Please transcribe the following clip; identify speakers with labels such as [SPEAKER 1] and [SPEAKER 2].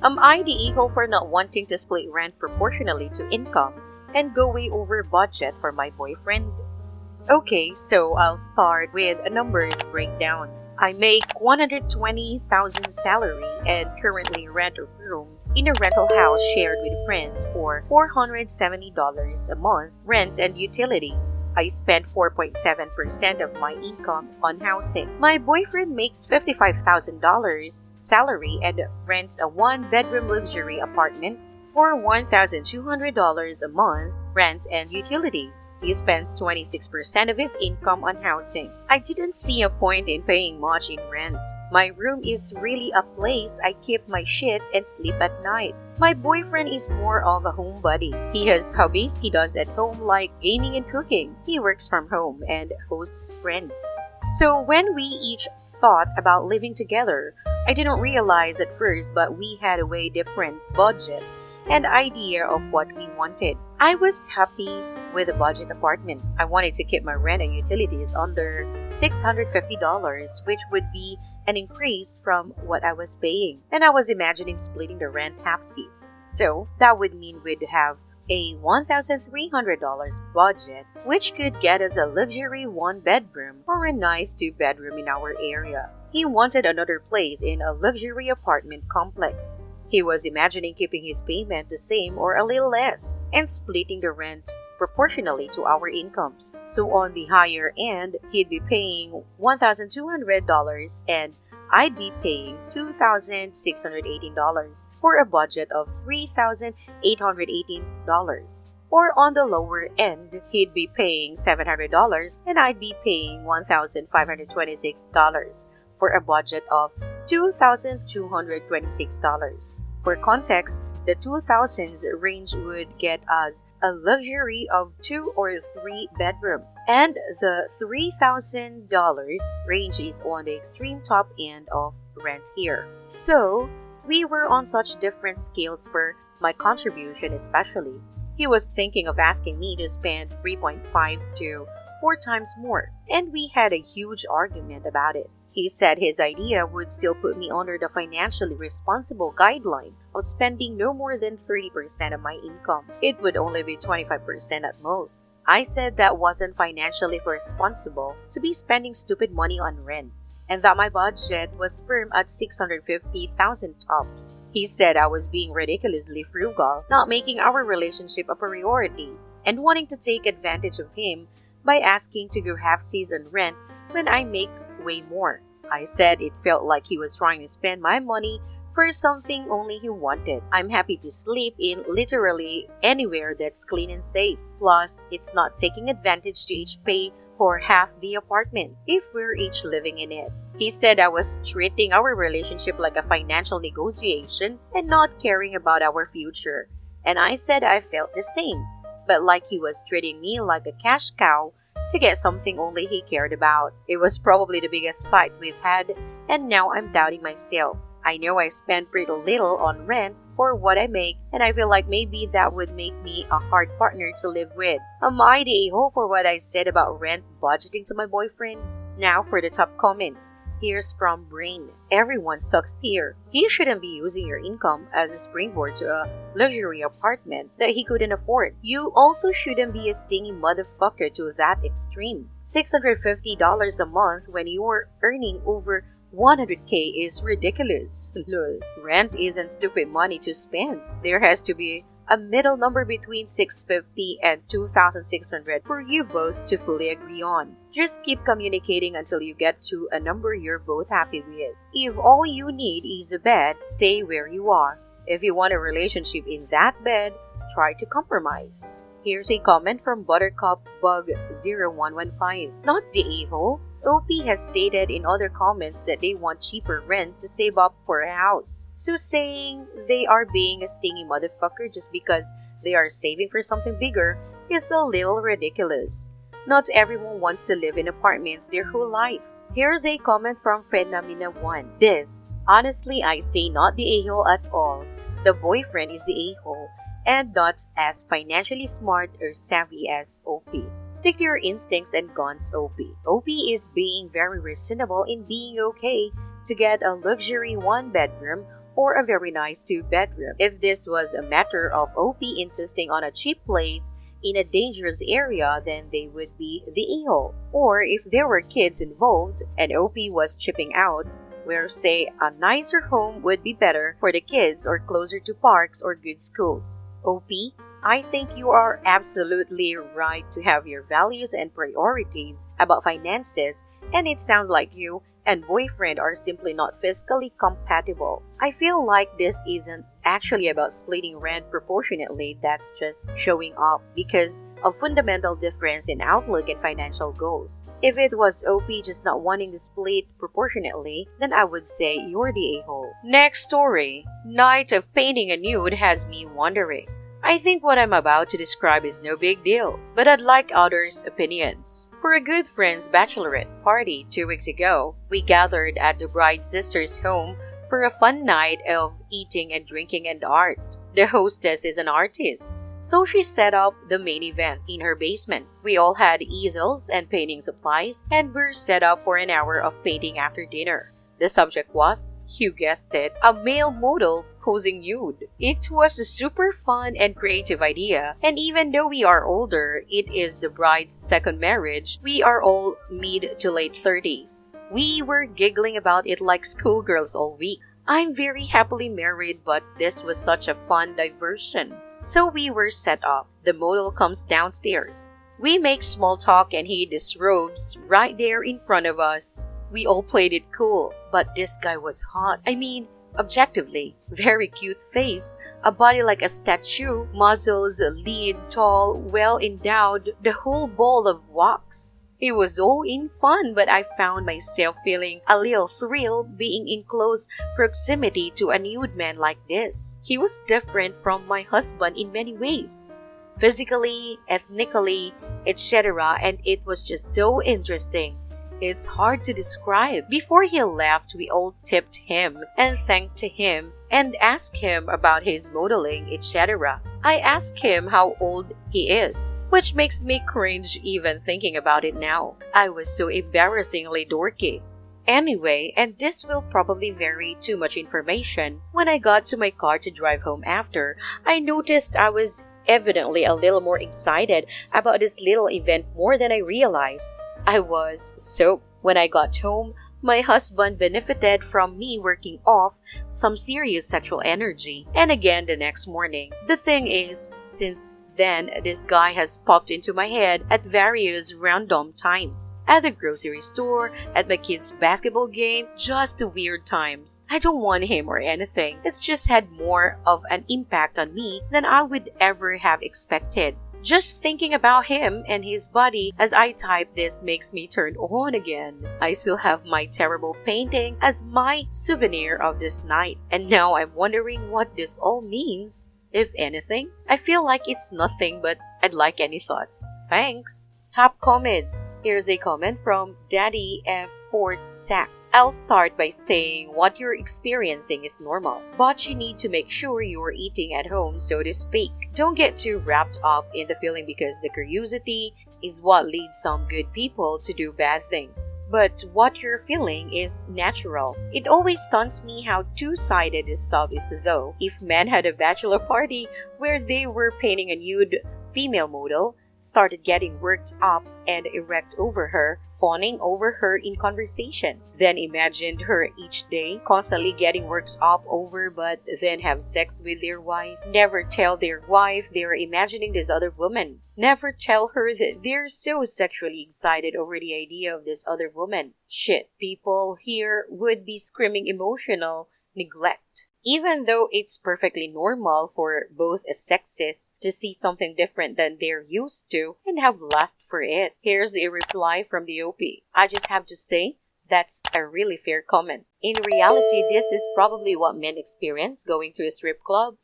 [SPEAKER 1] Am I the eagle for not wanting to split rent proportionally to income and go way over budget for my boyfriend? Okay, so I'll start with a numbers breakdown. I make 120,000 salary and currently rent a room in a rental house shared with friends for $470 a month rent and utilities. I spend 4.7% of my income on housing. My boyfriend makes $55,000 salary and rents a one-bedroom luxury apartment for $1,200 a month rent and utilities. He spends 26% of his income on housing. I didn't see a point in paying much in rent. My room is really a place I keep my shit and sleep at night. My boyfriend is more of a homebody. He has hobbies he does at home like gaming and cooking. He works from home and hosts friends. So when we each thought about living together, I didn't realize at first, but we had a way different budget and idea of what we wanted. I was happy with a budget apartment. I wanted to keep my rent and utilities under $650, which would be an increase from what I was paying. And I was imagining splitting the rent half-seas. So that would mean we'd have a $1,300 budget, which could get us a luxury one-bedroom or a nice two-bedroom in our area. He wanted another place in a luxury apartment complex. He was imagining keeping his payment the same or a little less and splitting the rent proportionally to our incomes. So on the higher end, he'd be paying $1,200 and I'd be paying $2,618 for a budget of $3,818. Or on the lower end, he'd be paying $700 and I'd be paying $1,526 for a budget of $2,226. For context, the 2000s range would get us a luxury of 2 or 3 bedroom, and the $3,000 range is on the extreme top end of rent here. So, we were on such different scales for my contribution especially. He was thinking of asking me to spend 3.5 to 4 times more, and we had a huge argument about it. He said his idea would still put me under the financially responsible guideline of spending no more than 30% of my income. It would only be 25% at most. I said that wasn't financially responsible to be spending stupid money on rent, and that my budget was firm at $650,000 tops. He said I was being ridiculously frugal, not making our relationship a priority, and wanting to take advantage of him by asking to go half-season rent when I make way more. I said it felt like he was trying to spend my money for something only he wanted. I'm happy to sleep in literally anywhere that's clean and safe. Plus, it's not taking advantage to each pay for half the apartment if we're each living in it. He said I was treating our relationship like a financial negotiation and not caring about our future. And I said I felt the same, but like he was treating me like a cash cow to get something only he cared about. It was probably the biggest fight we've had, and now I'm doubting myself. I know I spend pretty little on rent for what I make, and I feel like maybe that would make me a hard partner to live with. Am I the a-hole for what I said about rent budgeting to my boyfriend? Now for the top comments. Here's from Brain. Everyone sucks here. He shouldn't be using your income as a springboard to a luxury apartment that he couldn't afford. You also shouldn't be a stingy motherfucker to that extreme. $650 a month when you're earning over $100K is ridiculous. Lol. Rent isn't stupid money to spend. There has to be a middle number between $650 and $2,600 for you both to fully agree on. Just keep communicating until you get to a number you're both happy with. If all you need is a bed, stay where you are. If you want a relationship in that bed, try to compromise. Here's a comment from Buttercup Bug 0115. Not the a-hole. OP has stated in other comments that they want cheaper rent to save up for a house. So saying they are being a stingy motherfucker just because they are saving for something bigger is a little ridiculous. Not everyone wants to live in apartments their whole life. Here's a comment from Phenomena1. This, honestly I say not the a-hole at all. The boyfriend is the a-hole and not as financially smart or savvy as OP. Stick to your instincts and guns, OP. OP is being very reasonable in being okay to get a luxury one-bedroom or a very nice two-bedroom. If this was a matter of OP insisting on a cheap place in a dangerous area, then they would be the a-hole. Or if there were kids involved and OP was chipping out, where say a nicer home would be better for the kids or closer to parks or good schools. OP, I think you are absolutely right to have your values and priorities about finances, and it sounds like you and boyfriend are simply not fiscally compatible. I feel like this isn't actually about splitting rent proportionately, that's just showing up because of fundamental difference in outlook and financial goals. If it was OP just not wanting to split proportionately, then I would say you're the a-hole. Next story. Night of painting a nude has me wondering. I think what I'm about to describe is no big deal, but I'd like others' opinions. For a good friend's bachelorette party 2 weeks ago, we gathered at the bride's sister's home for a fun night of eating and drinking and art. The hostess is an artist, so she set up the main event in her basement. We all had easels and painting supplies and were set up for an hour of painting after dinner. The subject was, you guessed it, a male model posing nude. It was a super fun and creative idea, and even though we are older, it is the bride's second marriage, we are all mid to late 30s. We were giggling about it like schoolgirls all week. I'm very happily married, but this was such a fun diversion. So we were set up. The model comes downstairs. We make small talk and he disrobes right there in front of us. We all played it cool, but this guy was hot. I mean, objectively, very cute face, a body like a statue, muscles, lean, tall, well endowed, the whole ball of wax. It was all in fun, but I found myself feeling a little thrill being in close proximity to a nude man like this. He was different from my husband in many ways, physically, ethnically, etc., and it was just so interesting. It's hard to describe. Before he left, we all tipped him and thanked him and asked him about his modeling, etc. I asked him how old he is, which makes me cringe even thinking about it now. I was so embarrassingly dorky. Anyway, and this will probably vary too much information, when I got to my car to drive home after, I noticed I was evidently a little more excited about this little event more than I realized. I was. So when I got home, my husband benefited from me working off some serious sexual energy. And again the next morning. The thing is, since then, this guy has popped into my head at various random times. At the grocery store, at my kids' basketball game, just weird times. I don't want him or anything. It's just had more of an impact on me than I would ever have expected. Just thinking about him and his body as I type this makes me turn on again. I still have my terrible painting as my souvenir of this night. And now I'm wondering what this all means, if anything. I feel like it's nothing, but I'd like any thoughts. Thanks. Top comments. Here's a comment from Daddy F. Fort Sack. I'll start by saying what you're experiencing is normal, but you need to make sure you're eating at home, so to speak. Don't get too wrapped up in the feeling because the curiosity is what leads some good people to do bad things. But what you're feeling is natural. It always stuns me how two-sided this sub is though. If men had a bachelor party where they were painting a nude female model, started getting worked up and erect over her, fawning over her in conversation, then imagined her each day constantly getting worked up over but then have sex with their wife, never tell their wife they're imagining this other woman, never tell her that they're so sexually excited over the idea of this other woman. Shit, people here would be screaming emotional neglect. Even though it's perfectly normal for both sexes to see something different than they're used to and have lust for it. Here's a reply from the OP. I just have to say, that's a really fair comment. In reality, this is probably what men experience going to a strip club.